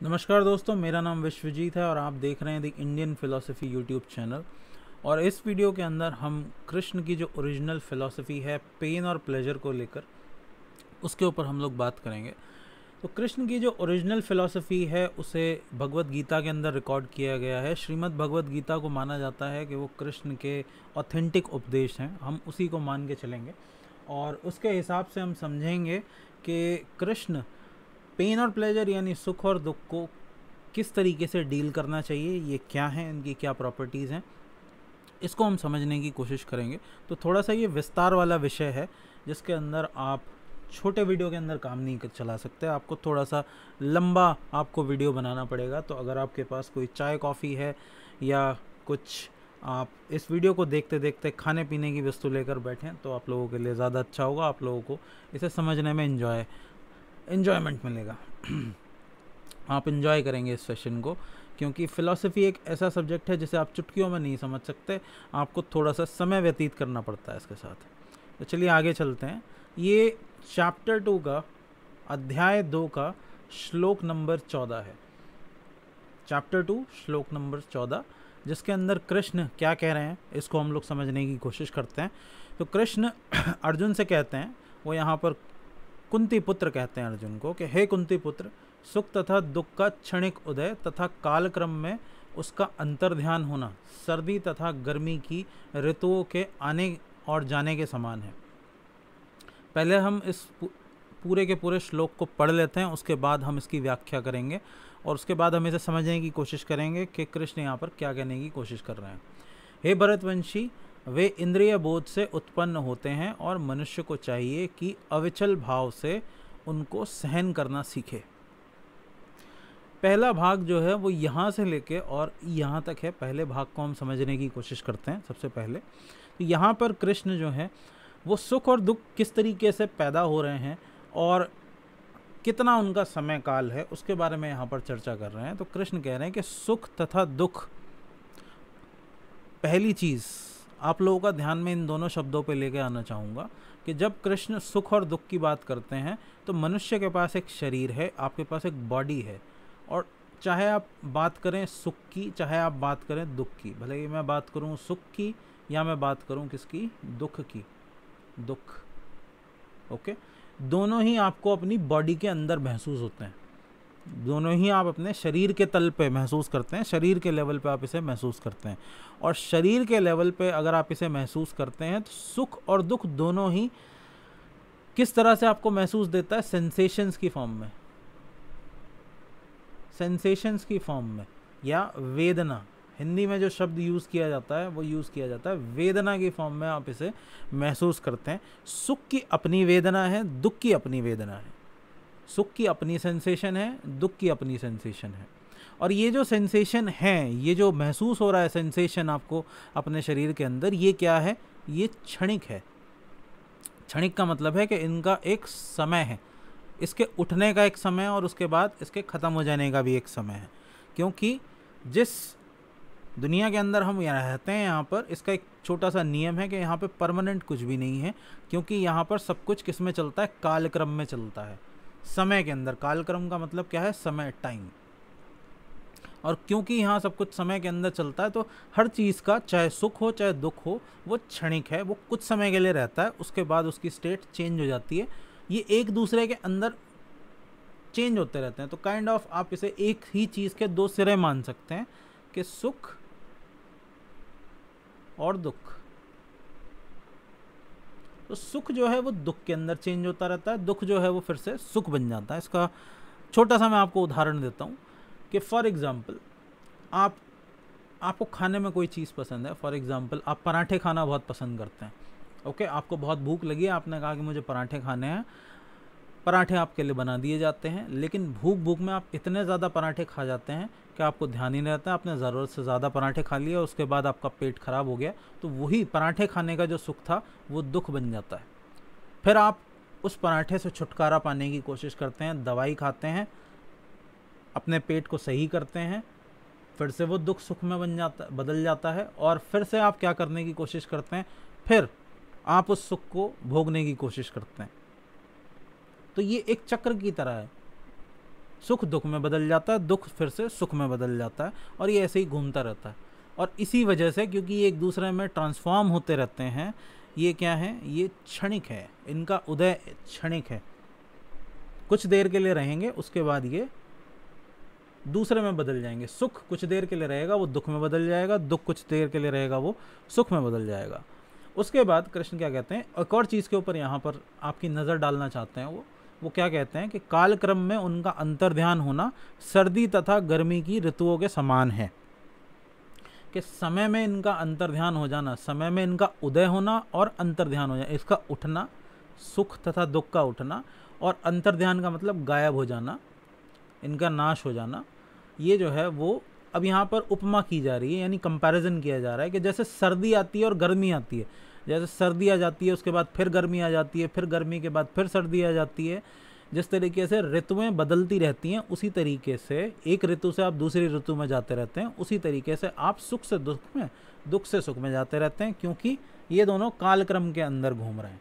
नमस्कार दोस्तों, मेरा नाम विश्वजीत है और आप देख रहे हैं the Indian philosophy YouTube channel. और इस वीडियो के अंदर हम कृष्ण की जो ओरिजिनल फिलॉसफी है पेन और प्लेजर को लेकर उसके ऊपर हम लोग बात करेंगे। तो कृष्ण की जो ओरिजिनल फिलॉसफी है उसे भगवत गीता के अंदर रिकॉर्ड किया गया है। श्रीमद् भगवत गीता को माना जाता है कि वो कृष्ण के ऑथेंटिक उपदेश हैं, हम उसी को मान के चलेंगे और उसके हिसाब से हम समझेंगे कि कृष्ण पेन और प्लेजर यानी सुख और दुख को किस तरीके से डील करना चाहिए, ये क्या है, इनकी क्या प्रॉपर्टीज़ हैं, इसको हम समझने की कोशिश करेंगे। तो थोड़ा सा ये विस्तार वाला विषय है जिसके अंदर आप छोटे वीडियो के अंदर काम नहीं चला सकते, आपको थोड़ा सा लंबा आपको वीडियो बनाना पड़ेगा। तो अगर आपके पास कोई चाय कॉफ़ी है या कुछ आप इस वीडियो को देखते देखते खाने पीने की वस्तु लेकर बैठें तो आप लोगों के लिए ज़्यादा अच्छा होगा, आप लोगों को इसे समझने में एन्जॉयमेंट मिलेगा। आप इन्जॉय करेंगे इस सेशन को, क्योंकि फ़िलॉसफी एक ऐसा सब्जेक्ट है जिसे आप चुटकियों में नहीं समझ सकते, आपको थोड़ा सा समय व्यतीत करना पड़ता है इसके साथ। तो चलिए आगे चलते हैं। ये चैप्टर 2 का अध्याय 2 का श्लोक नंबर 14 है। चैप्टर 2 श्लोक नंबर 14, जिसके अंदर कृष्ण क्या कह रहे हैं इसको हम लोग समझने की कोशिश करते हैं। तो कृष्ण अर्जुन से कहते हैं, वो यहाँ पर कुंती पुत्र कहते हैं अर्जुन को कि हे कुंती पुत्र, सुख तथा दुख का क्षणिक उदय तथा कालक्रम में उसका अंतर्ध्यान होना सर्दी तथा गर्मी की ऋतुओं के आने और जाने के समान है। पहले हम इस पूरे के पूरे श्लोक को पढ़ लेते हैं, उसके बाद हम इसकी व्याख्या करेंगे और उसके बाद हम इसे समझने की कोशिश करेंगे कि कृष्ण यहाँ पर क्या कहने की कोशिश कर रहे हैं। हे भरतवंशी, वे इंद्रिय बोध से उत्पन्न होते हैं और मनुष्य को चाहिए कि अविचल भाव से उनको सहन करना सीखे। पहला भाग जो है वो यहाँ से लेके और यहाँ तक है। पहले भाग को हम समझने की कोशिश करते हैं। सबसे पहले तो यहाँ पर कृष्ण जो है वो सुख और दुख किस तरीके से पैदा हो रहे हैं और कितना उनका समय काल है उसके बारे में यहाँ पर चर्चा कर रहे हैं। तो कृष्ण कह रहे हैं कि सुख तथा दुख, पहली चीज़ आप लोगों का ध्यान में इन दोनों शब्दों पे लेके आना चाहूँगा कि जब कृष्ण सुख और दुख की बात करते हैं तो मनुष्य के पास एक शरीर है, आपके पास एक बॉडी है, और चाहे आप बात करें सुख की, चाहे आप बात करें दुख की, भले ही मैं बात करूं सुख की या मैं बात करूं किसकी, दुख की, दुख, ओके, दोनों ही आपको अपनी बॉडी के अंदर महसूस होते हैं, दोनों ही आप अपने शरीर के तल पे महसूस करते हैं, शरीर के लेवल पे आप इसे महसूस करते हैं। और शरीर के लेवल पे अगर आप इसे महसूस करते हैं तो सुख और दुख दोनों ही किस तरह से आपको महसूस देता है, सेंसेशंस की फॉर्म में, सेंसेशंस की फॉर्म में, या वेदना, हिंदी में जो शब्द यूज़ किया जाता है वो यूज़ किया जाता है वेदना की फॉर्म में, आप इसे महसूस करते हैं। सुख की अपनी वेदना है, दुख की अपनी वेदना है, सुख की अपनी सेंसेशन है, दुख की अपनी सेंसेशन है। और ये जो सेंसेशन है, ये जो महसूस हो रहा है सेंसेशन आपको अपने शरीर के अंदर, ये क्या है, ये क्षणिक है। क्षणिक का मतलब है कि इनका एक समय है, इसके उठने का एक समय और उसके बाद इसके ख़त्म हो जाने का भी एक समय है। क्योंकि जिस दुनिया के अंदर हम रहते हैं यहाँ पर इसका एक छोटा सा नियम है कि यहाँ पे परमानेंट कुछ भी नहीं है, क्योंकि यहाँ पर सब कुछ किस में चलता है, कालक्रम में चलता है, समय के अंदर। कालक्रम का मतलब क्या है, समय, टाइम। और क्योंकि यहाँ सब कुछ समय के अंदर चलता है तो हर चीज़ का, चाहे सुख हो चाहे दुख हो, वो क्षणिक है, वो कुछ समय के लिए रहता है, उसके बाद उसकी स्टेट चेंज हो जाती है। ये एक दूसरे के अंदर चेंज होते रहते हैं। तो काइंड ऑफ आप इसे एक ही चीज़ के दो सिरे मान सकते हैं कि सुख और दुख। तो सुख जो है वो दुख के अंदर चेंज होता रहता है, दुख जो है वो फिर से सुख बन जाता है। इसका छोटा सा मैं आपको उदाहरण देता हूँ कि फॉर एग्ज़ाम्पल आपको खाने में कोई चीज़ पसंद है, फॉर एग्ज़ाम्पल आप पराठे खाना बहुत पसंद करते हैं, ओके, आपको बहुत भूख लगी है, आपने कहा कि मुझे पराठे खाने हैं, पराठे आपके लिए बना दिए जाते हैं, लेकिन भूख में आप इतने ज़्यादा पराठे खा जाते हैं कि आपको ध्यान ही नहीं रहता, आपने ज़रूरत से ज़्यादा पराठे खा लिए, उसके बाद आपका पेट ख़राब हो गया, तो वही पराठे खाने का जो सुख था वो दुख बन जाता है। फिर आप उस पराठे से छुटकारा पाने की कोशिश करते हैं, दवाई खाते हैं, अपने पेट को सही करते हैं, फिर से वो दुख सुख में बदल जाता है, और फिर से आप क्या करने की कोशिश करते हैं, फिर आप उस सुख को भोगने की कोशिश करते हैं। तो ये एक चक्र की तरह है। सुख दुख में बदल जाता है, दुख फिर से सुख में बदल जाता है, और ये ऐसे ही घूमता रहता है। और इसी वजह से, क्योंकि ये एक दूसरे में ट्रांसफॉर्म होते रहते हैं, ये क्या है, ये क्षणिक है, इनका उदय क्षणिक है, कुछ देर के लिए रहेंगे, उसके बाद ये दूसरे में बदल जाएंगे। सुख कुछ देर के लिए रहेगा, वो दुख में बदल जाएगा, दुख कुछ देर के लिए रहेगा, वो सुख में बदल जाएगा। उसके बाद कृष्ण क्या कहते हैं, एक और चीज़ के ऊपर यहाँ पर आपकी नज़र डालना चाहते हैं, वो क्या कहते हैं कि कालक्रम में उनका अंतर्ध्यान होना सर्दी तथा गर्मी की ऋतुओं के समान है। कि समय में इनका अंतर्ध्यान हो जाना, समय में इनका उदय होना और अंतर्ध्यान हो जाना, इसका उठना, सुख तथा दुख का उठना, और अंतर्ध्यान का मतलब गायब हो जाना, इनका नाश हो जाना, ये जो है वो अब यहाँ पर उपमा की जा रही है, यानी कंपैरिजन किया जा रहा है कि जैसे सर्दी आती है और गर्मी आती है, जैसे सर्दी आ जाती है उसके बाद फिर गर्मी आ जाती है, फिर गर्मी के बाद फिर सर्दी आ जाती है, जिस तरीके से ऋतुएं बदलती रहती हैं, उसी तरीके से एक ऋतु से आप दूसरी ऋतु में जाते रहते हैं, उसी तरीके से आप सुख से दुख में, दुख से सुख में जाते रहते हैं, क्योंकि ये दोनों कालक्रम के अंदर घूम रहे हैं,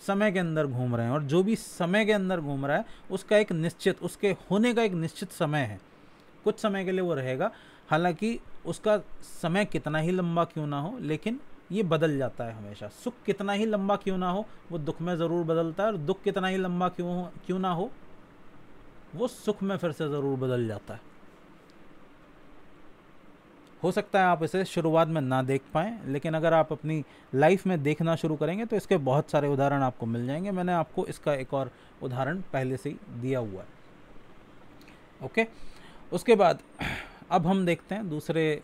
समय के अंदर घूम रहे हैं। और जो भी समय के अंदर घूम रहा है उसका एक निश्चित, उसके होने का एक निश्चित समय है, कुछ समय के लिए वो रहेगा, हालांकि उसका समय कितना ही लंबा क्यों ना हो, लेकिन ये बदल जाता है हमेशा। सुख कितना ही लंबा क्यों ना हो, वो दुख में ज़रूर बदलता है, और दुख कितना ही लंबा क्यों ना हो, वो सुख में फिर से ज़रूर बदल जाता है। हो सकता है आप इसे शुरुआत में ना देख पाएँ, लेकिन अगर आप अपनी लाइफ में देखना शुरू करेंगे तो इसके बहुत सारे उदाहरण आपको मिल जाएंगे। मैंने आपको इसका एक और उदाहरण पहले से ही दिया हुआ है। ओके, उसके बाद अब हम देखते हैं दूसरे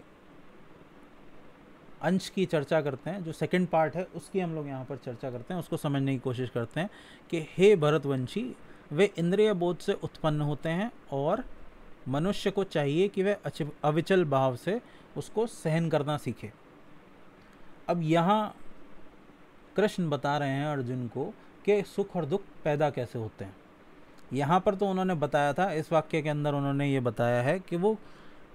अंश की चर्चा करते हैं, जो सेकंड पार्ट है उसकी हम लोग यहाँ पर चर्चा करते हैं, उसको समझने की कोशिश करते हैं कि हे भरतवंशी, वे इंद्रिय बोध से उत्पन्न होते हैं और मनुष्य को चाहिए कि वह अविचल भाव से उसको सहन करना सीखे। अब यहाँ कृष्ण बता रहे हैं अर्जुन को कि सुख और दुख पैदा कैसे होते हैं। यहाँ पर तो उन्होंने बताया था, इस वाक्य के अंदर उन्होंने ये बताया है कि वो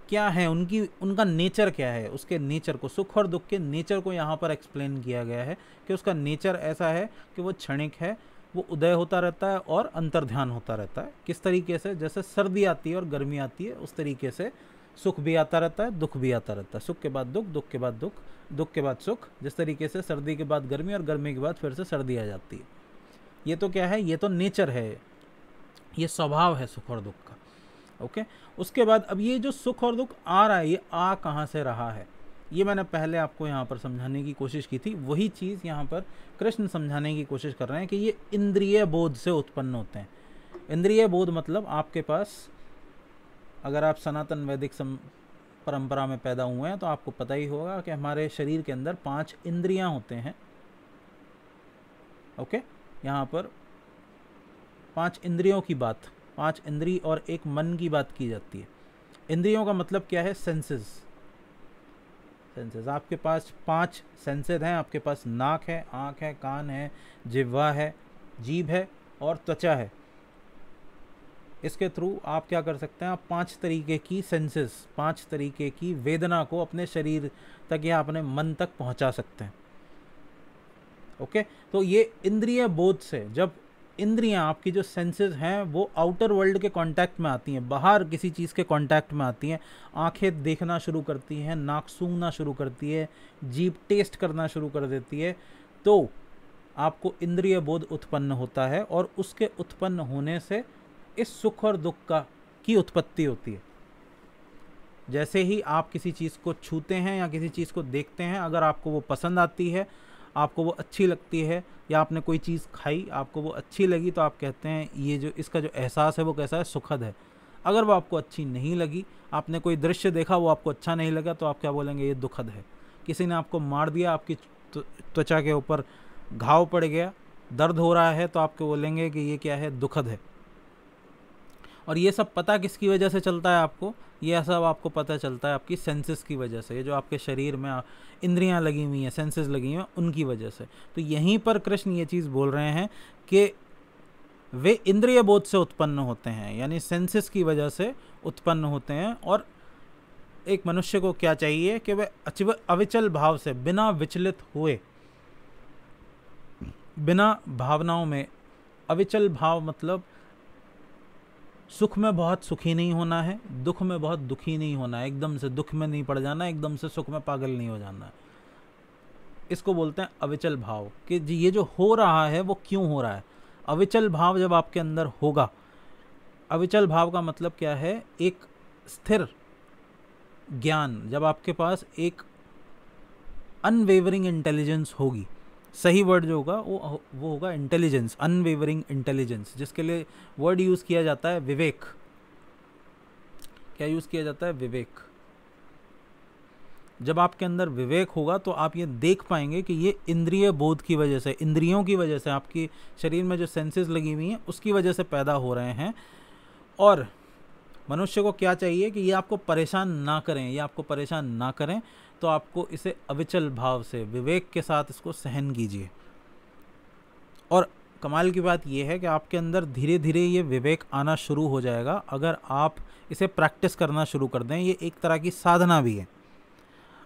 क्या है, उनका नेचर क्या है, उसके नेचर को, सुख और दुख के नेचर को यहाँ पर एक्सप्लेन किया गया है कि उसका नेचर ऐसा है कि वो क्षणिक है, वो उदय होता रहता है और अंतर्ध्यान होता रहता है। किस तरीके से, जैसे सर्दी आती है और गर्मी आती है, उस तरीके से सुख भी आता रहता है, दुख भी आता रहता है, सुख के बाद दुख, दुख के बाद दुख, दुख के बाद सुख, जिस तरीके से सर्दी के बाद गर्मी और गर्मी के बाद फिर से सर्दी आ जाती है। ये तो क्या है, ये तो नेचर है, ये स्वभाव है सुख और दुख का। ओके, उसके बाद अब ये जो सुख और दुख आ रहा है, ये आ कहाँ से रहा है, ये मैंने पहले आपको यहाँ पर समझाने की कोशिश की थी। वही चीज़ यहाँ पर कृष्ण समझाने की कोशिश कर रहे हैं कि ये इंद्रिय बोध से उत्पन्न होते हैं। इंद्रिय बोध मतलब आपके पास, अगर आप सनातन वैदिक परंपरा में पैदा हुए हैं तो आपको पता ही होगा कि हमारे शरीर के अंदर 5 इंद्रियां होते हैं। ओके, यहाँ पर 5 इंद्रियों की बात, 5 इंद्री और एक मन की बात की जाती है। इंद्रियों का मतलब क्या है, सेंसेस। सेंसेस, आपके पास 5 सेंसेस हैं, आपके पास नाक है, आँख है, कान है, जिह्वा है, जीभ है और त्वचा है। इसके थ्रू आप क्या कर सकते हैं, आप 5 तरीके की सेंसेस, 5 तरीके की वेदना को अपने शरीर तक या अपने मन तक पहुंचा सकते हैं। ओके, तो ये इंद्रिय बोध से, जब इंद्रियां, आपकी जो सेंसेस हैं वो आउटर वर्ल्ड के कांटेक्ट में आती हैं, बाहर किसी चीज़ के कांटेक्ट में आती हैं, आंखें देखना शुरू करती हैं, नाक सूंघना शुरू करती है, जीभ टेस्ट करना शुरू कर देती है, तो आपको इंद्रिय बोध उत्पन्न होता है और उसके उत्पन्न होने से इस सुख और दुख की उत्पत्ति होती है। जैसे ही आप किसी चीज़ को छूते हैं या किसी चीज़ को देखते हैं, अगर आपको वो पसंद आती है, आपको वो अच्छी लगती है, या आपने कोई चीज़ खाई, आपको वो अच्छी लगी, तो आप कहते हैं ये जो इसका जो एहसास है वो कैसा है, सुखद है। अगर वो आपको अच्छी नहीं लगी, आपने कोई दृश्य देखा वो आपको अच्छा नहीं लगा, तो आप क्या बोलेंगे, ये दुखद है। किसी ने आपको मार दिया, आपकी त्वचा के ऊपर घाव पड़ गया, दर्द हो रहा है, तो आपको बोलेंगे कि ये क्या है, दुखद है। और ये सब पता किसकी वजह से चलता है आपको, ये सब आपको पता चलता है आपकी सेंसेस की वजह से। ये जो आपके शरीर में इंद्रियां लगी हुई हैं, सेंसेस लगी हुई हैं, उनकी वजह से। तो यहीं पर कृष्ण ये चीज़ बोल रहे हैं कि वे इंद्रिय बोध से उत्पन्न होते हैं, यानी सेंसेस की वजह से उत्पन्न होते हैं। और एक मनुष्य को क्या चाहिए कि वह अविचल भाव से, बिना विचलित हुए, बिना भावनाओं में, अविचल भाव मतलब सुख में बहुत सुखी नहीं होना है, दुख में बहुत दुखी नहीं होना है, एकदम से दुख में नहीं पड़ जाना, एकदम से सुख में पागल नहीं हो जाना है। इसको बोलते हैं अविचल भाव, कि ये जो हो रहा है वो क्यों हो रहा है। अविचल भाव जब आपके अंदर होगा, अविचल भाव का मतलब क्या है, एक स्थिर ज्ञान, जब आपके पास एक अनवेवरिंग इंटेलिजेंस होगी, सही वर्ड जो होगा वो होगा इंटेलिजेंस, अनवेवरिंग इंटेलिजेंस, जिसके लिए वर्ड यूज़ किया जाता है विवेक। क्या यूज़ किया जाता है? विवेक। जब आपके अंदर विवेक होगा तो आप ये देख पाएंगे कि ये इंद्रिय बोध की वजह से, इंद्रियों की वजह से, आपकी शरीर में जो सेंसेस लगी हुई हैं उसकी वजह से पैदा हो रहे हैं। और मनुष्य को क्या चाहिए कि ये आपको परेशान ना करें, ये आपको परेशान ना करें, तो आपको इसे अविचल भाव से, विवेक के साथ इसको सहन कीजिए। और कमाल की बात यह है कि आपके अंदर धीरे धीरे ये विवेक आना शुरू हो जाएगा अगर आप इसे प्रैक्टिस करना शुरू कर दें। ये एक तरह की साधना भी है।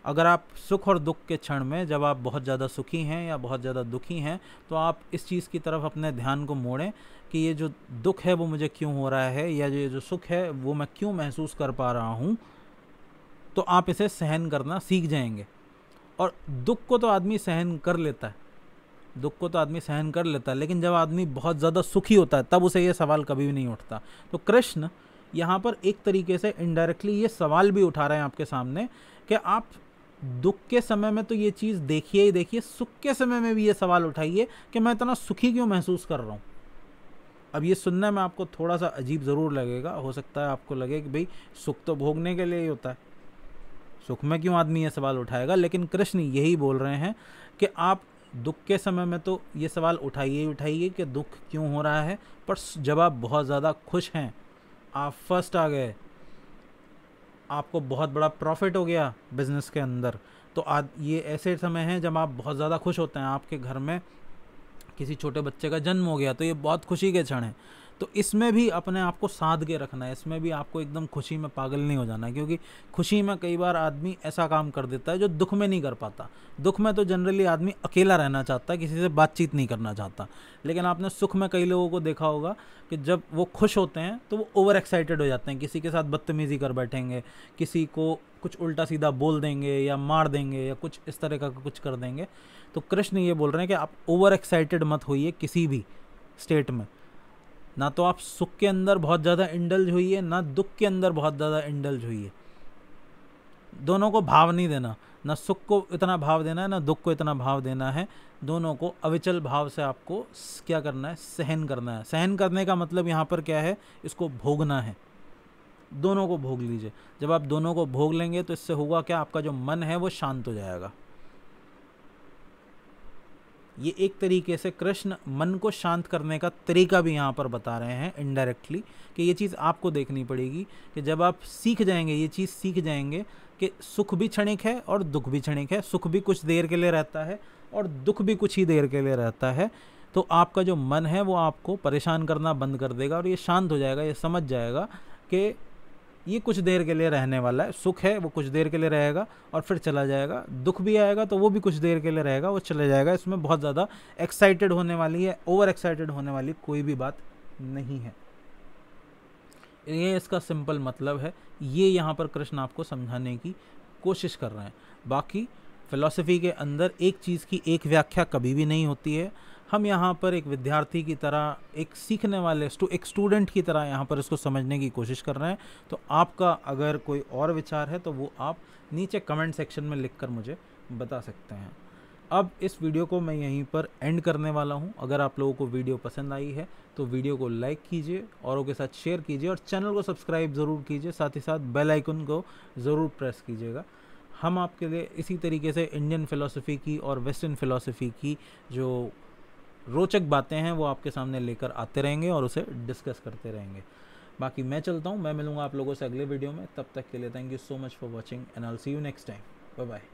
अगर आप सुख और दुख के क्षण में, जब आप बहुत ज़्यादा सुखी हैं या बहुत ज़्यादा दुखी हैं, तो आप इस चीज़ की तरफ अपने ध्यान को मोड़ें कि ये जो दुख है वो मुझे क्यों हो रहा है, या ये जो सुख है वो मैं क्यों महसूस कर पा रहा हूँ, तो आप इसे सहन करना सीख जाएंगे। और दुख को तो आदमी सहन कर लेता है, दुख को तो आदमी सहन कर लेता है, लेकिन जब आदमी बहुत ज़्यादा सुखी होता है तब उसे ये सवाल कभी भी नहीं उठता। तो कृष्ण यहाँ पर एक तरीके से इनडायरेक्टली ये सवाल भी उठा रहे हैं आपके सामने कि आप दुख के समय में तो ये चीज़ देखिए ही देखिए, सुख के समय में भी ये सवाल उठाइए कि मैं इतना सुखी क्यों महसूस कर रहा हूँ। अब ये सुनने में आपको थोड़ा सा अजीब ज़रूर लगेगा, हो सकता है आपको लगे कि भाई सुख तो भोगने के लिए ही होता है, सुख में क्यों आदमी ये सवाल उठाएगा। लेकिन कृष्ण यही बोल रहे हैं कि आप दुख के समय में तो ये सवाल उठाइए ही उठाइए कि दुख क्यों हो रहा है, पर जब आप बहुत ज़्यादा खुश हैं, आप फर्स्ट आ गए, आपको बहुत बड़ा प्रॉफिट हो गया बिजनेस के अंदर, तो आज ये ऐसे समय हैं जब आप बहुत ज़्यादा खुश होते हैं, आपके घर में किसी छोटे बच्चे का जन्म हो गया, तो ये बहुत खुशी के क्षण हैं। तो इसमें भी अपने आप को साध के रखना है, इसमें भी आपको एकदम खुशी में पागल नहीं हो जाना है, क्योंकि खुशी में कई बार आदमी ऐसा काम कर देता है जो दुख में नहीं कर पाता। दुख में तो जनरली आदमी अकेला रहना चाहता है, किसी से बातचीत नहीं करना चाहता। लेकिन आपने सुख में कई लोगों को देखा होगा कि जब वो खुश होते हैं तो वो ओवर एक्साइटेड हो जाते हैं, किसी के साथ बदतमीज़ी कर बैठेंगे, किसी को कुछ उल्टा सीधा बोल देंगे या मार देंगे या कुछ इस तरह का कुछ कर देंगे। तो कृष्ण ये बोल रहे हैं कि आप ओवर एक्साइटेड मत होइए किसी भी स्टेट में, ना तो आप सुख के अंदर बहुत ज़्यादा इंडल्ज होइए, ना दुख के अंदर बहुत ज़्यादा इंडल्ज होइए। दोनों को भाव नहीं देना, ना सुख को इतना भाव देना है ना दुख को इतना भाव देना है। दोनों को अविचल भाव से आपको क्या करना है? सहन करना है। सहन करने का मतलब यहाँ पर क्या है? इसको भोगना है। दोनों को भोग लीजिए। जब आप दोनों को भोग लेंगे तो इससे होगा क्या? आपका जो मन है वो शांत हो जाएगा। ये एक तरीके से कृष्ण मन को शांत करने का तरीका भी यहाँ पर बता रहे हैं इनडायरेक्टली, कि ये चीज़ आपको देखनी पड़ेगी कि जब आप सीख जाएंगे, ये चीज़ सीख जाएंगे कि सुख भी क्षणिक है और दुख भी क्षणिक है, सुख भी कुछ देर के लिए रहता है और दुख भी कुछ ही देर के लिए रहता है, तो आपका जो मन है वो आपको परेशान करना बंद कर देगा और ये शांत हो जाएगा। ये समझ जाएगा कि ये कुछ देर के लिए रहने वाला है, सुख है वो कुछ देर के लिए रहेगा और फिर चला जाएगा, दुख भी आएगा तो वो भी कुछ देर के लिए रहेगा, वो चले जाएगा। इसमें बहुत ज़्यादा एक्साइटेड होने वाली है, ओवर एक्साइटेड होने वाली कोई भी बात नहीं है। ये इसका सिंपल मतलब है, ये यहाँ पर कृष्ण आपको समझाने की कोशिश कर रहे हैं। बाकी फिलॉसफी के अंदर एक चीज़ की एक व्याख्या कभी भी नहीं होती है। हम यहाँ पर एक विद्यार्थी की तरह, एक सीखने वाले एक स्टूडेंट की तरह यहाँ पर इसको समझने की कोशिश कर रहे हैं। तो आपका अगर कोई और विचार है तो वो आप नीचे कमेंट सेक्शन में लिखकर मुझे बता सकते हैं। अब इस वीडियो को मैं यहीं पर एंड करने वाला हूँ। अगर आप लोगों को वीडियो पसंद आई है तो वीडियो को लाइक कीजिए, औरों के साथ शेयर कीजिए और चैनल को सब्सक्राइब ज़रूर कीजिए, साथ ही साथ बेल आइकन को ज़रूर प्रेस कीजिएगा। हम आपके लिए इसी तरीके से इंडियन फ़िलॉसफ़ी की और वेस्टर्न फ़िलॉसफ़ी की जो रोचक बातें हैं वो आपके सामने लेकर आते रहेंगे और उसे डिस्कस करते रहेंगे। बाकी मैं चलता हूँ, मैं मिलूँगा आप लोगों से अगले वीडियो में। तब तक के लिए thank you so much for watching and I will see you next time. Bye bye.